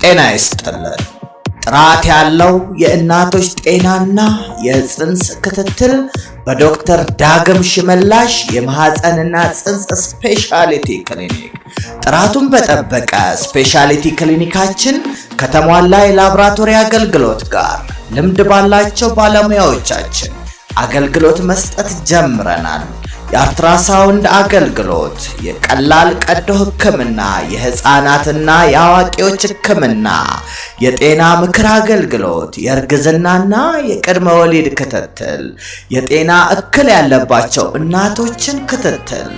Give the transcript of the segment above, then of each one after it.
ጤና ይስጥልን። ጥራት ያለው የእናቶች ጤናና የጽንስ ክትትል በዶክተር ዳግም ሽመላሽ የማህፀንና ጽንስ ስፔሻሊቲ ክሊኒክ። ጥራቱን በጠበቀ ስፔሻሊቲ ክሊኒካችን ከተሟላ የላቦራቶሪ አገልግሎት ጋር ልምድ ባላቸው ባለሙያዎቻችን አገልግሎት መስጠት ጀምረናል። የአልትራሳውንድ አገልግሎት፣ የቀላል ቀዶ ሕክምና፣ የህፃናትና የአዋቂዎች ሕክምና፣ የጤና ምክር አገልግሎት፣ የእርግዝናና የቅድመ ወሊድ ክትትል፣ የጤና እክል ያለባቸው እናቶችን ክትትል።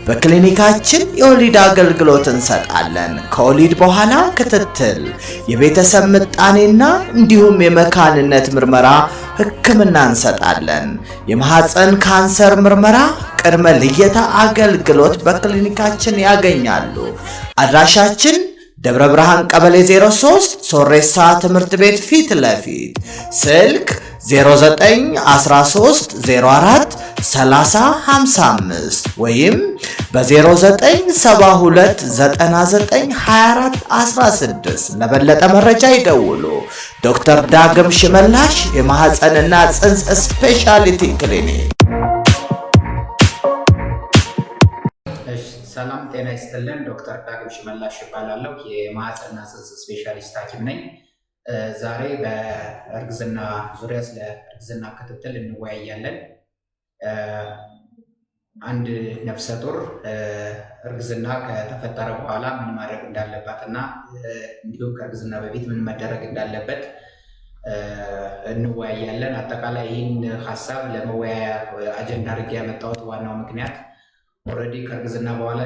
በክሊኒካችን የወሊድ አገልግሎት እንሰጣለን። ከወሊድ በኋላ ክትትል፣ የቤተሰብ ምጣኔና እንዲሁም የመካንነት ምርመራ ሕክምና እንሰጣለን። የማህፀን ካንሰር ምርመራ፣ ቅድመ ልየታ አገልግሎት በክሊኒካችን ያገኛሉ። አድራሻችን ደብረ ብርሃን ቀበሌ 03 ሶሬሳ ትምህርት ቤት ፊት ለፊት። ስልክ 0913 04 3055 ወይም በ0972 99 24 16። ለበለጠ መረጃ ይደውሉ። ዶክተር ዳግም ሽመላሽ የማህፀንና ጽንስ ስፔሻሊቲ ክሊኒክ። ሰላም ጤና ይስጥልን። ዶክተር ዳግም ሽመላሽ እባላለሁ። የማህፀንና ጽንስ ስፔሻሊስት ሐኪም ነኝ። ዛሬ በእርግዝና ዙሪያ ስለ እርግዝና ክትትል እንወያያለን። አንድ ነፍሰ ጡር እርግዝና ከተፈጠረ በኋላ ምን ማድረግ እንዳለባት እና እንዲሁም ከእርግዝና በፊት ምን መደረግ እንዳለበት እንወያያለን። አጠቃላይ ይህን ሀሳብ ለመወያያ አጀንዳ አድርጌ ያመጣሁት ዋናው ምክንያት ኦልሬዲ ከእርግዝና በኋላ